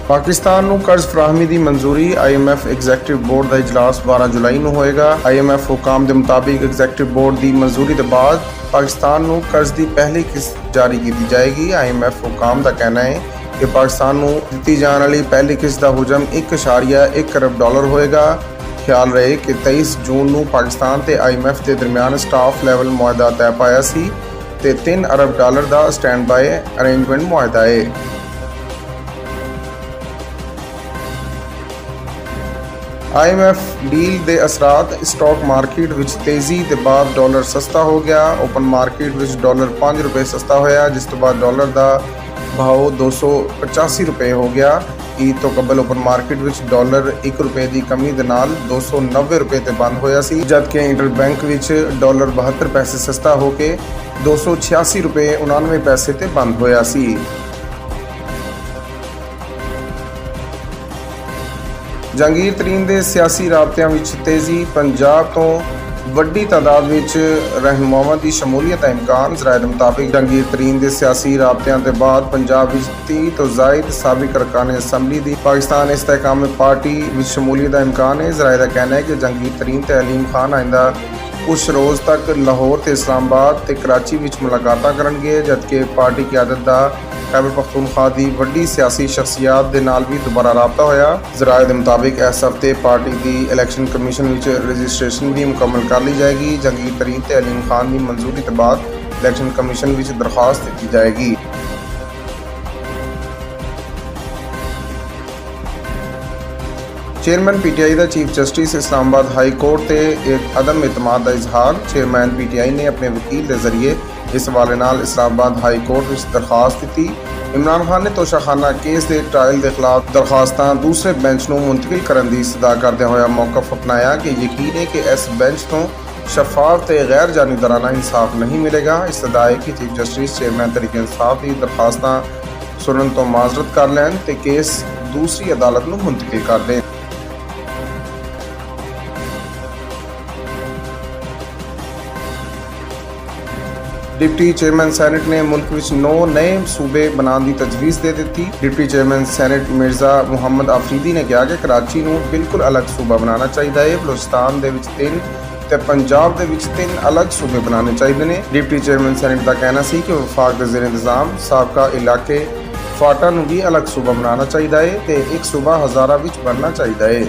पाकिस्तान ਨੂੰ ਕਰਜ਼ ਫਰਾਹਮੀ ਦੀ ਮਨਜ਼ੂਰੀ। IMF ਐਗਜ਼ੈਕਟਿਵ ਬੋਰਡ ਦਾ ਇਜਲਾਸ 12 ਜੁਲਾਈ ਨੂੰ ਹੋਏਗਾ। IMF ਹੁਕਾਮ ਦੇ ਮੁਤਾਬਿਕ ਐਗਜ਼ੈਕਟਿਵ ਬੋਰਡ ਦੀ ਮਨਜ਼ੂਰੀ ਤੋਂ ਬਾਅਦ ਪਾਕਿਸਤਾਨ ਨੂੰ ਕਰਜ਼ ਦੀ ਪਹਿਲੀ ਕਿਸ਼ਤ ਜਾਰੀ ਕੀਤੀ ਜਾਏਗੀ। IMF ਹੁਕਾਮ ਦਾ ਕਹਿਣਾ ਹੈ ਕਿ ਪਾਕਿਸਤਾਨ ਨੂੰ ਦਿੱਤੀ ਜਾਣ ਵਾਲੀ ਪਹਿਲੀ ਕਿਸ਼ਤ ਦਾ ਹੁਜਮ 1.1 ਅਰਬ ਡਾਲਰ ਹੋਏਗਾ। ਖਿਆਲ ਰਹੇ ਕਿ 23 ਜੂਨ ਨੂੰ ਪਾਕਿਸਤਾਨ ਤੇ IMF ਦੇ ਦਰਮਿਆਨ ਸਟਾਫ ਲੈਵਲ ਮੁਆਹਦਾ ਤੈਅ ਪਾਇਆ ਸੀ ਤੇ 3 ਅਰਬ dollar the stand by arrangement ਮੁਆਹਦਾ ਹੈ। IMF ਡੀਲ ਦੇ ਅਸਰਾਤ ਸਟਾਕ ਮਾਰਕੀਟ ਵਿੱਚ ਤੇਜ਼ੀ ਦੇ ਬਾਅਦ ਡਾਲਰ ਸਸਤਾ ਹੋ ਗਿਆ। ਓਪਨ ਮਾਰਕੀਟ ਵਿੱਚ ਡਾਲਰ 5 ਰੁਪਏ ਸਸਤਾ ਹੋਇਆ, ਜਿਸ ਤੋਂ ਬਾਅਦ ਡਾਲਰ ਦਾ ਭਾਅ 285 ਰੁਪਏ ਹੋ ਗਿਆ। ਈਦ ਤੋਂ ਕਬਲ ਓਪਨ ਮਾਰਕੀਟ ਵਿੱਚ ਡਾਲਰ 1 ਰੁਪਏ ਦੀ ਕਮੀ ਦੇ ਨਾਲ 290 ਰੁਪਏ ਤੇ ਬੰਦ ਹੋਇਆ ਸੀ, ਜਦਕਿ ਇੰਟਰ ਬੈਂਕ ਵਿੱਚ ਡਾਲਰ 72 ਪੈਸੇ ਸਸਤਾ ਹੋ ਕੇ 286 ਰੁਪਏ 99 ਪੈਸੇ ਤੇ ਬੰਦ ਹੋਇਆ ਸੀ। ਜਹਾਂਗੀਰ ਤਰੀਨ ਦੇ ਸਿਆਸੀ ਰਾਬਤਿਆਂ ਵਿੱਚ ਤੇਜ਼ੀ। ਪੰਜਾਬ ਤੋਂ ਵੱਡੀ ਤਾਦਾਦ ਵਿੱਚ ਰਹਿਨੁਮਾਵਾਂ ਦੀ ਸ਼ਮੂਲੀਅਤ ਦਾ ਇਮਕਾਨ। ਜ਼ਰਾਏ ਦੇ ਮੁਤਾਬਿਕ ਜਹਾਂਗੀਰ ਤਰੀਨ ਦੇ ਸਿਆਸੀ ਰਾਬਤਿਆਂ ਦੇ ਬਾਅਦ ਪੰਜਾਬ ਵਿੱਚ 30 ਤੋਂ ਜ਼ਾਇਦ ਸਾਬਿਕ ਅਰਕਾਨ ਅਸੈਂਬਲੀ ਦੀ ਪਾਕਿਸਤਾਨ ਇਸਤਹਿਕਾਮ ਪਾਰਟੀ ਵਿੱਚ ਸ਼ਮੂਲੀਅਤ ਦਾ ਇਮਕਾਨ ਹੈ। ਜ਼ਰਾਏ ਦਾ ਕਹਿਣਾ ਹੈ ਕਿ ਜਹਾਂਗੀਰ ਤਰੀਨ ਤੇ ਅਲੀਮ ਖਾਨ ਆਇੰਦਾ ਕੁਛ ਰੋਜ਼ ਤੱਕ ਲਾਹੌਰ ਤੇ ਇਸਲਾਮਾਬਾਦ ਤੇ ਕਰਾਚੀ ਵਿੱਚ ਮੁਲਾਕਾਤਾਂ ਕਰਨਗੇ, ਜਦਕਿ ਪਾਰਟੀ ਕਿਆਦਤ ਦਾ ਖੈਬਰ ਪਖਤੂਨਖਵਾ ਦੀ ਵੱਡੀ ਸਿਆਸੀ ਸ਼ਖਸੀਅਤ ਦੇ ਨਾਲ ਵੀ ਦੁਬਾਰਾ ਰਾਬਤਾ ਹੋਇਆ। ਜ਼ਰਾਏ ਦੇ ਮੁਤਾਬਿਕ ਇਸ ਹਫ਼ਤੇ ਪਾਰਟੀ ਦੀ ਇਲੈਕਸ਼ਨ ਕਮਿਸ਼ਨ ਵਿੱਚ ਰਜਿਸਟ੍ਰੇਸ਼ਨ ਵੀ ਮੁਕੰਮਲ ਕਰ ਲਈ ਜਾਏਗੀ। ਜਹਾਂਗੀਰ ਤਰੀਨ ਤੇ ਅਲੀਮ ਖਾਨ ਦੀ ਮਨਜ਼ੂਰੀ ਤੋਂ ਬਾਅਦ ਇਲੈਕਸ਼ਨ ਕਮਿਸ਼ਨ ਵਿੱਚ ਦਰਖਾਸਤ ਦਿੱਤੀ ਜਾਏਗੀ। ਚੇਅਰਮੈਨ PTI ਦਾ chief justice Islamabad high court ਤੇ ਇੱਕ ਅਦਮ ਇਤਮਾਦ ਦਾ ਇਜ਼ਹਾਰ। ਚੇਅਰਮੈਨ PTI ਨੇ ਆਪਣੇ ਵਕੀਲ ਦੇ ਜ਼ਰੀਏ ਇਸ ਹਵਾਲੇ ਨਾਲ ਇਸਲਾਮਾਬਾਦ ਹਾਈ ਕੋਰਟ ਵਿੱਚ ਦਰਖਾਸਤ ਦਿੱਤੀ। ਇਮਰਾਨ ਖਾਨ ਨੇ ਤੋਸ਼ਾਖਾਨਾ ਕੇਸ ਦੇ ਟ੍ਰਾਇਲ ਦੇ ਖਿਲਾਫ ਦਰਖਾਸਤਾਂ ਦੂਸਰੇ ਬੈਂਚ ਨੂੰ ਮੁੰਤਕਿਲ ਕਰਨ ਦੀ ਸਦਾ ਕਰਦਿਆਂ ਹੋਇਆ ਮੌਕਫ ਅਪਣਾਇਆ ਕਿ ਯਕੀਨ ਹੈ ਕਿ ਇਸ ਬੈਂਚ ਤੋਂ ਸ਼ਫਾਫ ਤੇ ਗੈਰ ਜਾਨਿਬਦਾਰਾਨਾ ਇਨਸਾਫ ਨਹੀਂ ਮਿਲੇਗਾ। ਇਸਤਦਾ ਹੈ ਕਿ ਚੀਫ ਜਸਟਿਸ ਚੇਅਰਮੈਨ ਤਰੀਕੇ ਇਨਸਾਫ ਦੀ ਦਰਖਾਸਤਾਂ ਸੁਣਨ ਤੋਂ ਮਾਜ਼ਰਤ ਕਰ ਲੈਣ ਤੇ ਕੇਸ ਦੂਸਰੀ ਅਦਾਲਤ ਨੂੰ ਮੁੰਤਕਿਲ ਕਰ ਦੇਣ। डिप्टी चेयरमैन सैनेट ने मुल्क में 9 नए सूबे बनाने की तजवीज़ दे दी। Deputy chairman senate Mirza Muhammad Afridi ने कहा कि कराची को बिल्कुल अलग सूबा बनाना चाहिए। बलोचिस्तान के 3 ते पंजाब के 3 अलग सूबे बनाने चाहिए ने। डिप्टी चेयरमैन सैनेट का कहना सी कि वफाक के ज़ेर इंतज़ाम साबका इलाके फाटा भी अलग सूबा बनाना चाहिए तो एक सूबा हज़ारा बनना चाहिए।